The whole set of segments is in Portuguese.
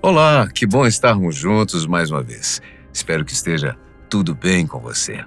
Olá, que bom estarmos juntos mais uma vez. Espero que esteja tudo bem com você.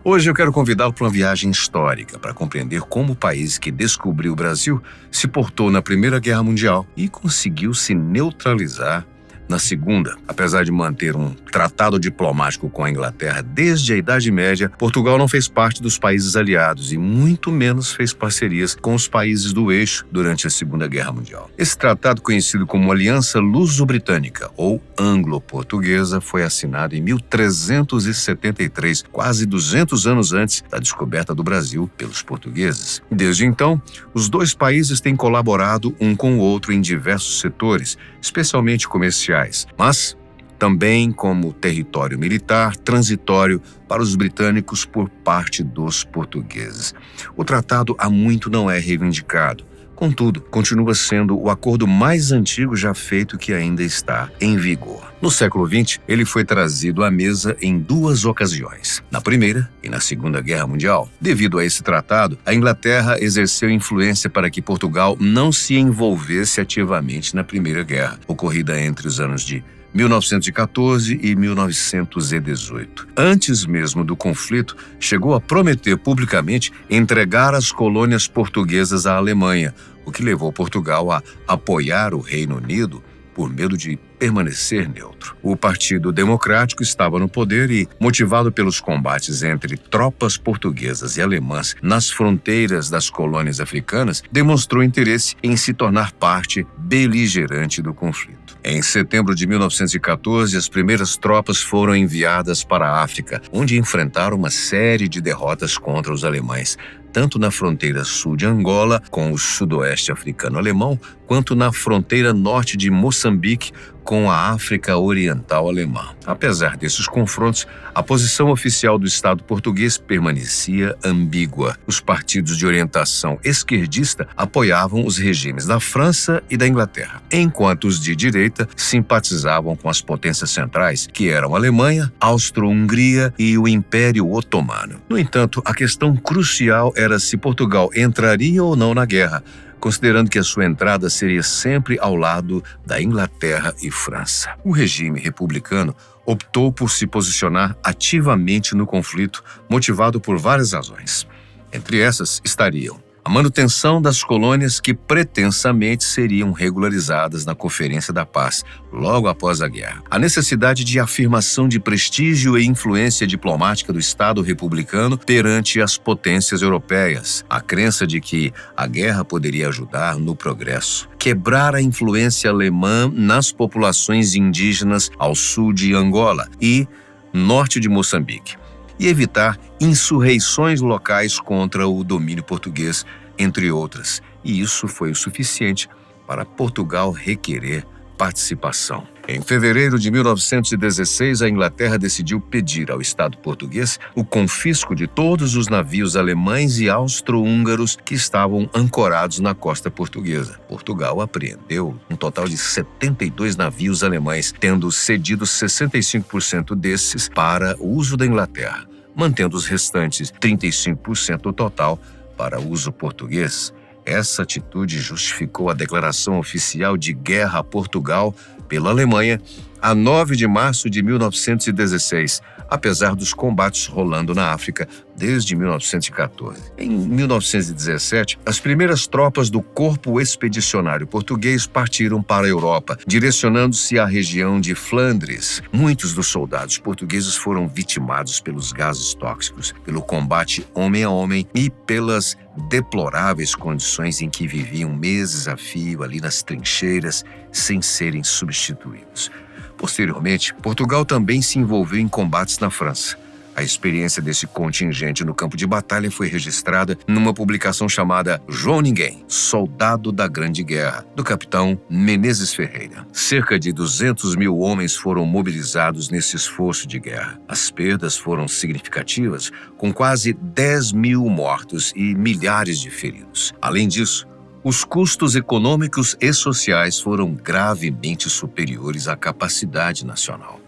Hoje eu quero convidá-lo para uma viagem histórica para compreender como o país que descobriu o Brasil se portou na Primeira Guerra Mundial e conseguiu se neutralizar na Segunda. Apesar de manter um tratado diplomático com a Inglaterra desde a Idade Média, Portugal não fez parte dos países aliados e muito menos fez parcerias com os países do eixo durante a Segunda Guerra Mundial. Esse tratado, conhecido como Aliança Luso-Britânica ou Anglo-Portuguesa, foi assinado em 1373, quase 200 anos antes da descoberta do Brasil pelos portugueses. Desde então, os dois países têm colaborado um com o outro em diversos setores, especialmente comerciais, mas também como território militar transitório para os britânicos por parte dos portugueses. O tratado há muito não é reivindicado. Contudo, continua sendo o acordo mais antigo já feito que ainda está em vigor. No século XX, ele foi trazido à mesa em duas ocasiões, na Primeira e na Segunda Guerra Mundial. Devido a esse tratado, a Inglaterra exerceu influência para que Portugal não se envolvesse ativamente na Primeira Guerra, ocorrida entre os anos de 1914 e 1918. Antes mesmo do conflito, chegou a prometer publicamente entregar as colônias portuguesas à Alemanha, o que levou Portugal a apoiar o Reino Unido por medo de permanecer neutro. O Partido Democrático estava no poder e, motivado pelos combates entre tropas portuguesas e alemãs nas fronteiras das colônias africanas, demonstrou interesse em se tornar parte beligerante do conflito. Em setembro de 1914, as primeiras tropas foram enviadas para a África, onde enfrentaram uma série de derrotas contra os alemães, tanto na fronteira sul de Angola, com o sudoeste africano-alemão, quanto na fronteira norte de Moçambique, com a África Oriental Alemã. Apesar desses confrontos, a posição oficial do Estado português permanecia ambígua. Os partidos de orientação esquerdista apoiavam os regimes da França e da Inglaterra, enquanto os de direita simpatizavam com as potências centrais, que eram a Alemanha, Áustro-Hungria e o Império Otomano. No entanto, a questão crucial era se Portugal entraria ou não na guerra, considerando que a sua entrada seria sempre ao lado da Inglaterra e França. O regime republicano optou por se posicionar ativamente no conflito, motivado por várias razões. Entre essas estariam a manutenção das colônias que pretensamente seriam regularizadas na Conferência da Paz, logo após a guerra. A necessidade de afirmação de prestígio e influência diplomática do Estado republicano perante as potências europeias. A crença de que a guerra poderia ajudar no progresso. Quebrar a influência alemã nas populações indígenas ao sul de Angola e norte de Moçambique. E evitar insurreições locais contra o domínio português, entre outras. E isso foi o suficiente para Portugal requerer participação. Em fevereiro de 1916, a Inglaterra decidiu pedir ao Estado português o confisco de todos os navios alemães e austro-húngaros que estavam ancorados na costa portuguesa. Portugal apreendeu um total de 72 navios alemães, tendo cedido 65% desses para o uso da Inglaterra, mantendo os restantes 35% do total para uso português. Essa atitude justificou a declaração oficial de guerra a Portugal pela Alemanha a 9 de março de 1916, apesar dos combates rolando na África desde 1914. Em 1917, as primeiras tropas do Corpo Expedicionário Português partiram para a Europa, direcionando-se à região de Flandres. Muitos dos soldados portugueses foram vitimados pelos gases tóxicos, pelo combate homem a homem e pelas deploráveis condições em que viviam meses a fio ali nas trincheiras, sem serem substituídos. Posteriormente, Portugal também se envolveu em combates na França. A experiência desse contingente no campo de batalha foi registrada numa publicação chamada João Ninguém, Soldado da Grande Guerra, do capitão Menezes Ferreira. Cerca de 200 mil homens foram mobilizados nesse esforço de guerra. As perdas foram significativas, com quase 10 mil mortos e milhares de feridos. Além disso, os custos econômicos e sociais foram gravemente superiores à capacidade nacional.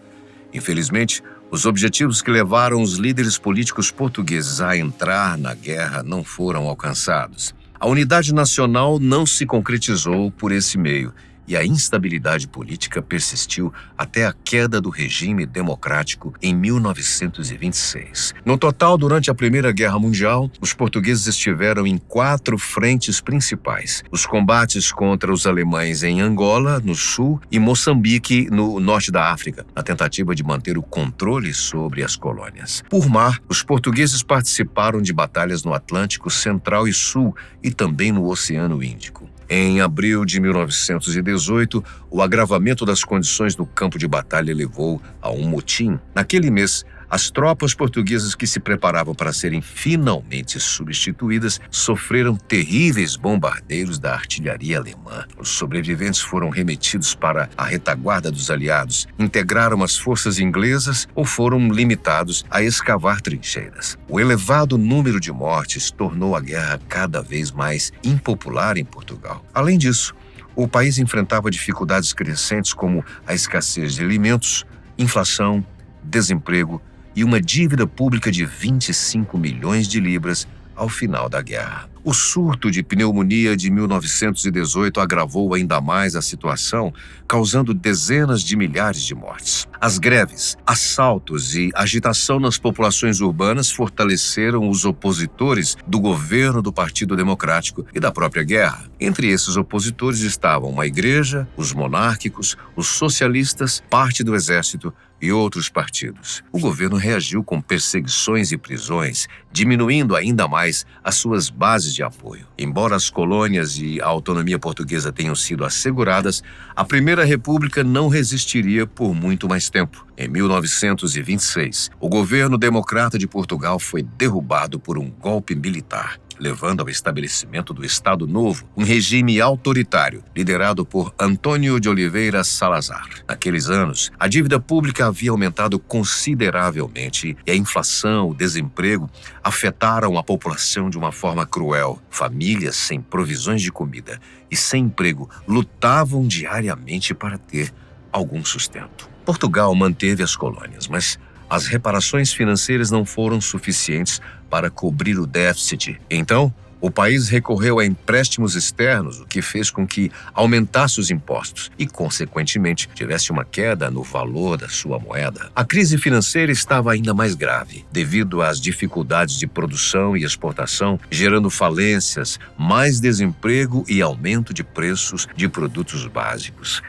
Infelizmente, os objetivos que levaram os líderes políticos portugueses a entrar na guerra não foram alcançados. A unidade nacional não se concretizou por esse meio e a instabilidade política persistiu até a queda do regime democrático em 1926. No total, durante a Primeira Guerra Mundial, os portugueses estiveram em 4 frentes principais: os combates contra os alemães em Angola, no sul, e Moçambique, no norte da África, na tentativa de manter o controle sobre as colônias. Por mar, os portugueses participaram de batalhas no Atlântico Central e Sul e também no Oceano Índico. Em abril de 1918, o agravamento das condições no campo de batalha levou a um motim. Naquele mês, as tropas portuguesas que se preparavam para serem finalmente substituídas sofreram terríveis bombardeios da artilharia alemã. Os sobreviventes foram remetidos para a retaguarda dos aliados, integraram as forças inglesas ou foram limitados a escavar trincheiras. O elevado número de mortes tornou a guerra cada vez mais impopular em Portugal. Além disso, o país enfrentava dificuldades crescentes como a escassez de alimentos, inflação, desemprego e uma dívida pública de 25 milhões de libras ao final da guerra. O surto de pneumonia de 1918 agravou ainda mais a situação, causando dezenas de milhares de mortes. As greves, assaltos e agitação nas populações urbanas fortaleceram os opositores do governo do Partido Democrático e da própria guerra. Entre esses opositores estavam a Igreja, os monárquicos, os socialistas, parte do exército e outros partidos. O governo reagiu com perseguições e prisões, diminuindo ainda mais as suas bases de apoio. Embora as colônias e a autonomia portuguesa tenham sido asseguradas, a Primeira República não resistiria por muito mais tempo. Em 1926, o governo democrata de Portugal foi derrubado por um golpe militar, levando ao estabelecimento do Estado Novo, um regime autoritário, liderado por Antônio de Oliveira Salazar. Naqueles anos, a dívida pública havia aumentado consideravelmente e a inflação, o desemprego, afetaram a população de uma forma cruel. Famílias sem provisões de comida e sem emprego lutavam diariamente para ter algum sustento. Portugal manteve as colônias, mas as reparações financeiras não foram suficientes para cobrir o déficit. Então, o país recorreu a empréstimos externos, o que fez com que aumentasse os impostos e, consequentemente, tivesse uma queda no valor da sua moeda. A crise financeira estava ainda mais grave, devido às dificuldades de produção e exportação, gerando falências, mais desemprego e aumento de preços de produtos básicos.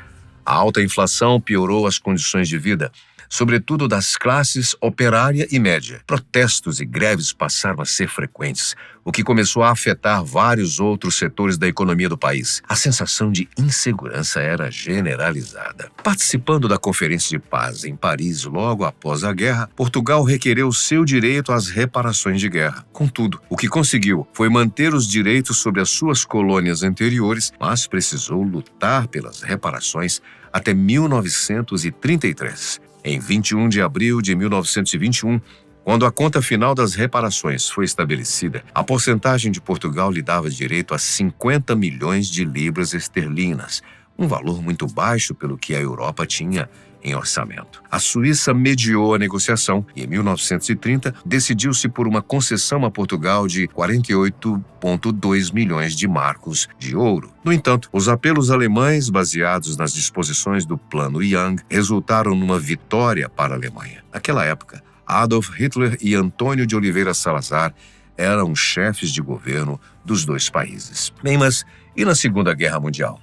A alta inflação piorou as condições de vida, sobretudo das classes operária e média. Protestos e greves passaram a ser frequentes, o que começou a afetar vários outros setores da economia do país. A sensação de insegurança era generalizada. Participando da Conferência de Paz em Paris logo após a guerra, Portugal requereu seu direito às reparações de guerra. Contudo, o que conseguiu foi manter os direitos sobre as suas colônias anteriores, mas precisou lutar pelas reparações até 1933. Em 21 de abril de 1921, quando a conta final das reparações foi estabelecida, a porcentagem de Portugal lhe dava direito a 50 milhões de libras esterlinas, um valor muito baixo pelo que a Europa tinha em orçamento. A Suíça mediou a negociação e, em 1930, decidiu-se por uma concessão a Portugal de 48,2 milhões de marcos de ouro. No entanto, os apelos alemães, baseados nas disposições do Plano Young, resultaram numa vitória para a Alemanha. Naquela época, Adolf Hitler e Antônio de Oliveira Salazar eram chefes de governo dos dois países. Bem, mas e na Segunda Guerra Mundial?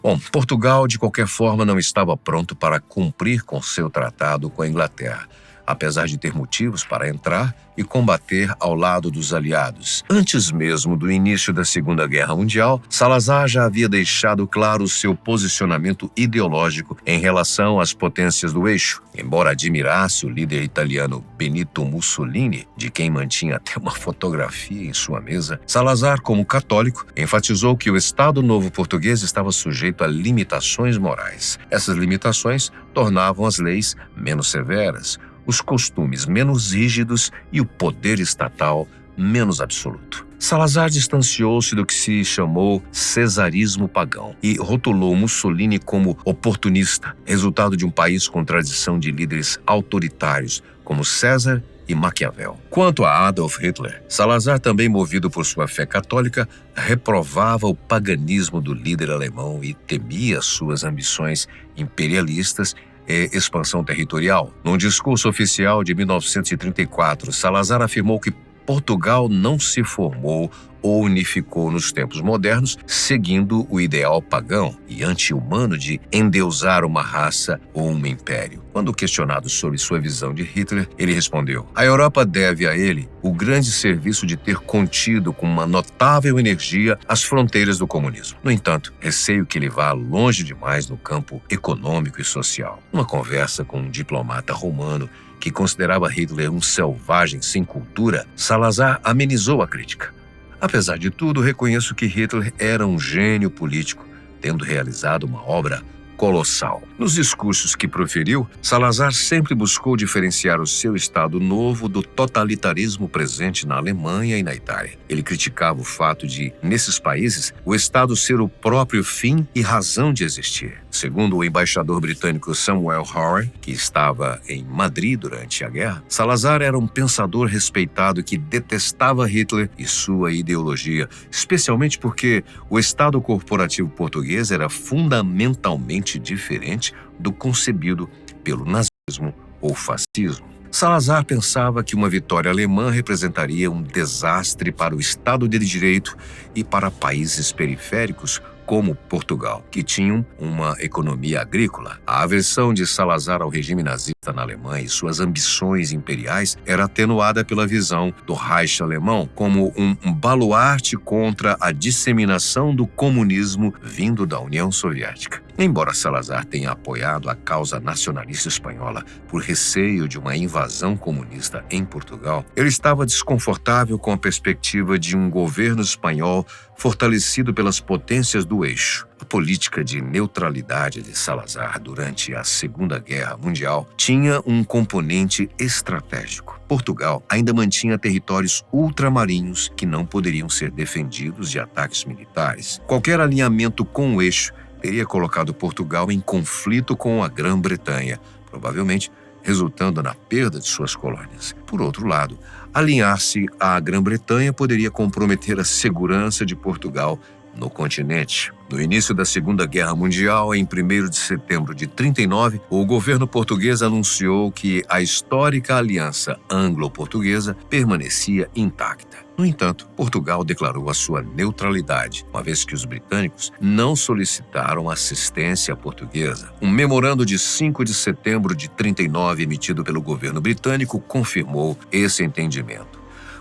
Bom, Portugal, de qualquer forma, não estava pronto para cumprir com seu tratado com a Inglaterra, apesar de ter motivos para entrar e combater ao lado dos aliados. Antes mesmo do início da Segunda Guerra Mundial, Salazar já havia deixado claro seu posicionamento ideológico em relação às potências do eixo. Embora admirasse o líder italiano Benito Mussolini, de quem mantinha até uma fotografia em sua mesa, Salazar, como católico, enfatizou que o Estado Novo português estava sujeito a limitações morais. Essas limitações tornavam as leis menos severas, os costumes menos rígidos e o poder estatal menos absoluto. Salazar distanciou-se do que se chamou cesarismo pagão e rotulou Mussolini como oportunista, resultado de um país com tradição de líderes autoritários como César e Maquiavel. Quanto a Adolf Hitler, Salazar, também movido por sua fé católica, reprovava o paganismo do líder alemão e temia suas ambições imperialistas e expansão territorial. Num discurso oficial de 1934, Salazar afirmou que Portugal não se formou ou unificou nos tempos modernos, seguindo o ideal pagão e anti-humano de endeusar uma raça ou um império. Quando questionado sobre sua visão de Hitler, ele respondeu: a Europa deve a ele o grande serviço de ter contido com uma notável energia as fronteiras do comunismo. No entanto, receio que ele vá longe demais no campo econômico e social. Uma conversa com um diplomata romano que considerava Hitler um selvagem sem cultura, Salazar amenizou a crítica. Apesar de tudo, reconheço que Hitler era um gênio político, tendo realizado uma obra colossal. Nos discursos que proferiu, Salazar sempre buscou diferenciar o seu Estado Novo do totalitarismo presente na Alemanha e na Itália. Ele criticava o fato de, nesses países, o Estado ser o próprio fim e razão de existir. Segundo o embaixador britânico Samuel Hoare, que estava em Madrid durante a guerra, Salazar era um pensador respeitado que detestava Hitler e sua ideologia, especialmente porque o Estado corporativo português era fundamentalmente diferente do concebido pelo nazismo ou fascismo. Salazar pensava que uma vitória alemã representaria um desastre para o Estado de Direito e para países periféricos como Portugal, que tinham uma economia agrícola. A aversão de Salazar ao regime nazista na Alemanha e suas ambições imperiais era atenuada pela visão do Reich alemão como um baluarte contra a disseminação do comunismo vindo da União Soviética. Embora Salazar tenha apoiado a causa nacionalista espanhola por receio de uma invasão comunista em Portugal, ele estava desconfortável com a perspectiva de um governo espanhol fortalecido pelas potências do eixo. A política de neutralidade de Salazar durante a Segunda Guerra Mundial tinha um componente estratégico. Portugal ainda mantinha territórios ultramarinhos que não poderiam ser defendidos de ataques militares. Qualquer alinhamento com o eixo teria colocado Portugal em conflito com a Grã-Bretanha, provavelmente resultando na perda de suas colônias. Por outro lado, alinhar-se à Grã-Bretanha poderia comprometer a segurança de Portugal no continente. No início da Segunda Guerra Mundial, em 1º de setembro de 1939, o governo português anunciou que a histórica aliança anglo-portuguesa permanecia intacta. No entanto, Portugal declarou a sua neutralidade, uma vez que os britânicos não solicitaram assistência portuguesa. Um memorando de 5 de setembro de 1939, emitido pelo governo britânico, confirmou esse entendimento.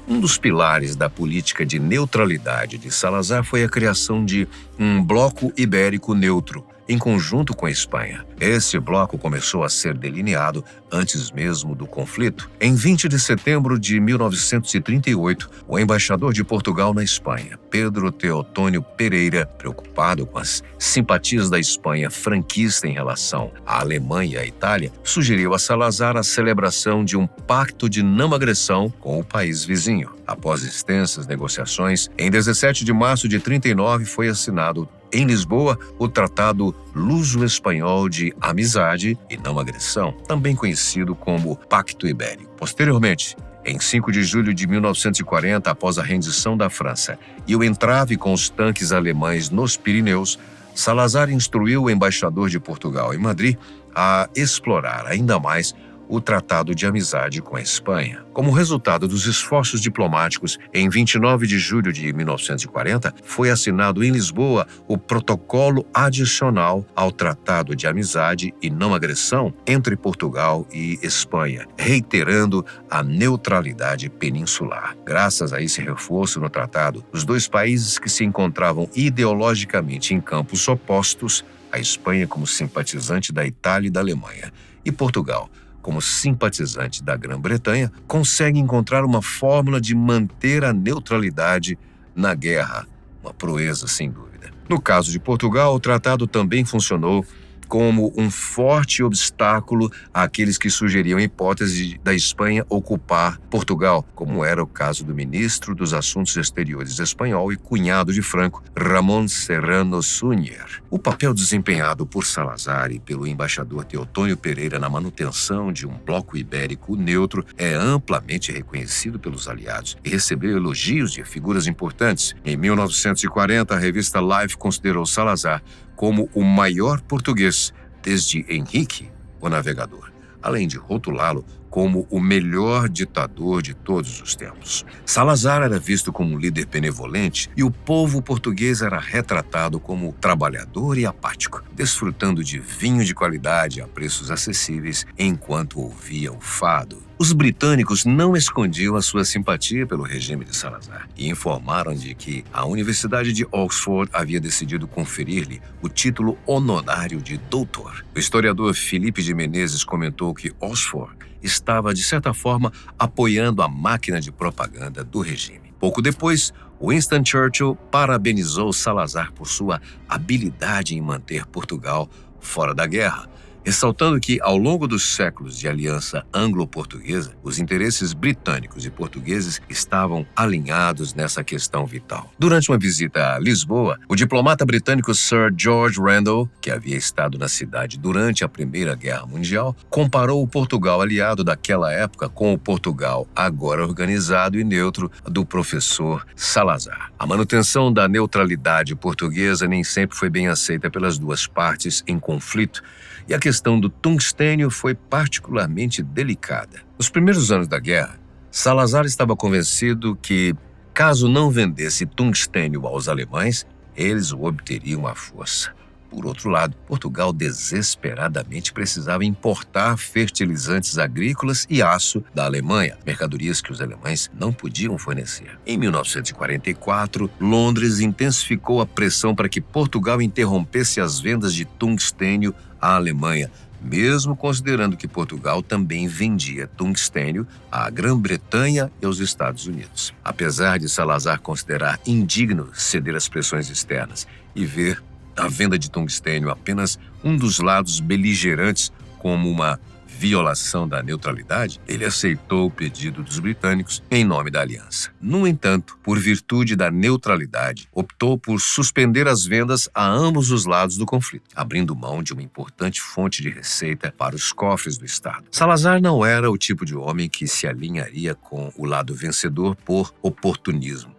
Um dos pilares da política de neutralidade de Salazar foi a criação de um bloco ibérico neutro, em conjunto com a Espanha. Esse bloco começou a ser delineado antes mesmo do conflito. Em 20 de setembro de 1938, o embaixador de Portugal na Espanha, Pedro Teotônio Pereira, preocupado com as simpatias da Espanha franquista em relação à Alemanha e à Itália, sugeriu a Salazar a celebração de um pacto de não agressão com o país vizinho. Após extensas negociações, em 17 de março de 1939 foi assinado em Lisboa o Tratado Luso-Espanhol de Amizade e Não Agressão, também conhecido como Pacto Ibérico. Posteriormente, em 5 de julho de 1940, após a rendição da França e o entrave com os tanques alemães nos Pirineus, Salazar instruiu o embaixador de Portugal em Madrid a explorar ainda mais o Tratado de Amizade com a Espanha. Como resultado dos esforços diplomáticos, em 29 de julho de 1940, foi assinado em Lisboa o Protocolo Adicional ao Tratado de Amizade e Não Agressão entre Portugal e Espanha, reiterando a neutralidade peninsular. Graças a esse reforço no tratado, os dois países que se encontravam ideologicamente em campos opostos, a Espanha como simpatizante da Itália e da Alemanha, e Portugal como simpatizante da Grã-Bretanha, consegue encontrar uma fórmula de manter a neutralidade na guerra, uma proeza sem dúvida. No caso de Portugal, o tratado também funcionou como um forte obstáculo àqueles que sugeriam a hipótese da Espanha ocupar Portugal, como era o caso do ministro dos Assuntos Exteriores espanhol e cunhado de Franco, Ramón Serrano Suñer. O papel desempenhado por Salazar e pelo embaixador Teotônio Pereira na manutenção de um bloco ibérico neutro é amplamente reconhecido pelos aliados e recebeu elogios de figuras importantes. Em 1940, a revista Life considerou Salazar como o maior português desde Henrique, o Navegador, além de rotulá-lo como o melhor ditador de todos os tempos. Salazar era visto como um líder benevolente e o povo português era retratado como trabalhador e apático, desfrutando de vinho de qualidade a preços acessíveis enquanto ouvia o fado. Os britânicos não escondiam a sua simpatia pelo regime de Salazar e informaram de que a Universidade de Oxford havia decidido conferir-lhe o título honorário de doutor. O historiador Felipe de Menezes comentou que Oxford estava, de certa forma, apoiando a máquina de propaganda do regime. Pouco depois, Winston Churchill parabenizou Salazar por sua habilidade em manter Portugal fora da guerra, ressaltando que, ao longo dos séculos de aliança anglo-portuguesa, os interesses britânicos e portugueses estavam alinhados nessa questão vital. Durante uma visita a Lisboa, o diplomata britânico Sir George Randall, que havia estado na cidade durante a Primeira Guerra Mundial, comparou o Portugal aliado daquela época com o Portugal agora organizado e neutro do professor Salazar. A manutenção da neutralidade portuguesa nem sempre foi bem aceita pelas duas partes em conflito, e a questão do tungstênio foi particularmente delicada. Nos primeiros anos da guerra, Salazar estava convencido que, caso não vendesse tungstênio aos alemães, eles o obteriam à força. Por outro lado, Portugal desesperadamente precisava importar fertilizantes agrícolas e aço da Alemanha, mercadorias que os alemães não podiam fornecer. Em 1944, Londres intensificou a pressão para que Portugal interrompesse as vendas de tungstênio à Alemanha, mesmo considerando que Portugal também vendia tungstênio à Grã-Bretanha e aos Estados Unidos. Apesar de Salazar considerar indigno ceder às pressões externas e ver a venda de tungstênio apenas um dos lados beligerantes como uma violação da neutralidade, ele aceitou o pedido dos britânicos em nome da aliança. No entanto, por virtude da neutralidade, optou por suspender as vendas a ambos os lados do conflito, abrindo mão de uma importante fonte de receita para os cofres do Estado. Salazar não era o tipo de homem que se alinharia com o lado vencedor por oportunismo.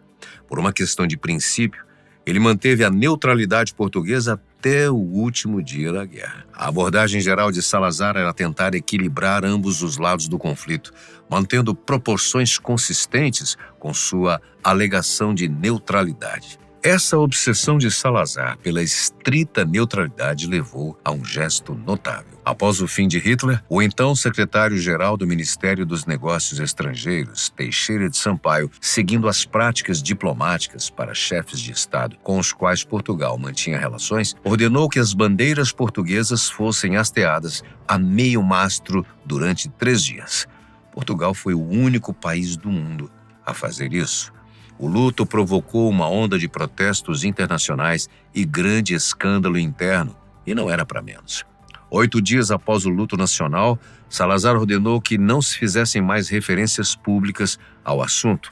Por uma questão de princípio, ele manteve a neutralidade portuguesa até o último dia da guerra. A abordagem geral de Salazar era tentar equilibrar ambos os lados do conflito, mantendo proporções consistentes com sua alegação de neutralidade. Essa obsessão de Salazar pela estrita neutralidade levou a um gesto notável. Após o fim de Hitler, o então secretário-geral do Ministério dos Negócios Estrangeiros, Teixeira de Sampaio, seguindo as práticas diplomáticas para chefes de Estado com os quais Portugal mantinha relações, ordenou que as bandeiras portuguesas fossem hasteadas a meio mastro durante 3 dias. Portugal foi o único país do mundo a fazer isso. O luto provocou uma onda de protestos internacionais e grande escândalo interno, e não era para menos. 8 dias após o luto nacional, Salazar ordenou que não se fizessem mais referências públicas ao assunto.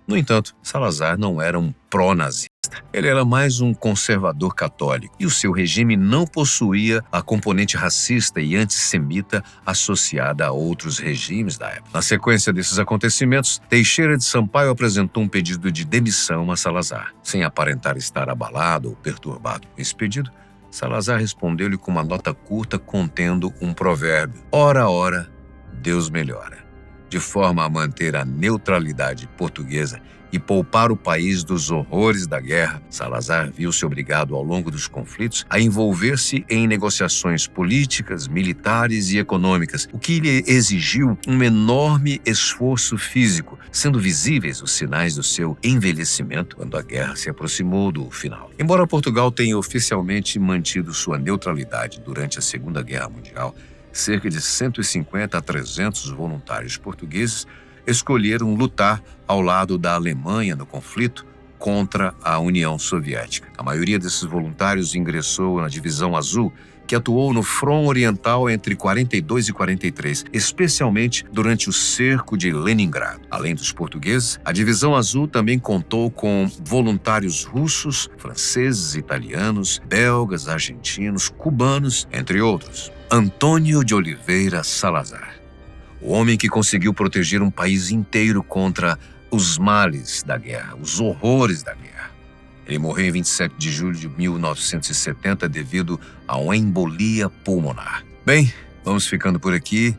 No entanto, Salazar não era um pró-nazista. Ele era mais um conservador católico, e o seu regime não possuía a componente racista e antissemita associada a outros regimes da época. Na sequência desses acontecimentos, Teixeira de Sampaio apresentou um pedido de demissão a Salazar. Sem aparentar estar abalado ou perturbado com esse pedido, Salazar respondeu-lhe com uma nota curta contendo um provérbio: ora, ora, Deus melhora. De forma a manter a neutralidade portuguesa e poupar o país dos horrores da guerra, Salazar viu-se obrigado ao longo dos conflitos a envolver-se em negociações políticas, militares e econômicas, o que lhe exigiu um enorme esforço físico, sendo visíveis os sinais do seu envelhecimento quando a guerra se aproximou do final. Embora Portugal tenha oficialmente mantido sua neutralidade durante a Segunda Guerra Mundial, cerca de 150 a 300 voluntários portugueses escolheram lutar ao lado da Alemanha no conflito contra a União Soviética. A maioria desses voluntários ingressou na Divisão Azul, que atuou no Front Oriental entre 42 e 43, especialmente durante o cerco de Leningrado. Além dos portugueses, a Divisão Azul também contou com voluntários russos, franceses, italianos, belgas, argentinos, cubanos, entre outros. Antônio de Oliveira Salazar, o homem que conseguiu proteger um país inteiro contra os males da guerra, os horrores da guerra. Ele morreu em 27 de julho de 1970 devido a uma embolia pulmonar. Bem, vamos ficando por aqui.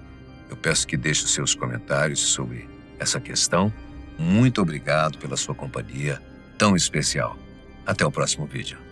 Eu peço que deixe os seus comentários sobre essa questão. Muito obrigado pela sua companhia tão especial. Até o próximo vídeo.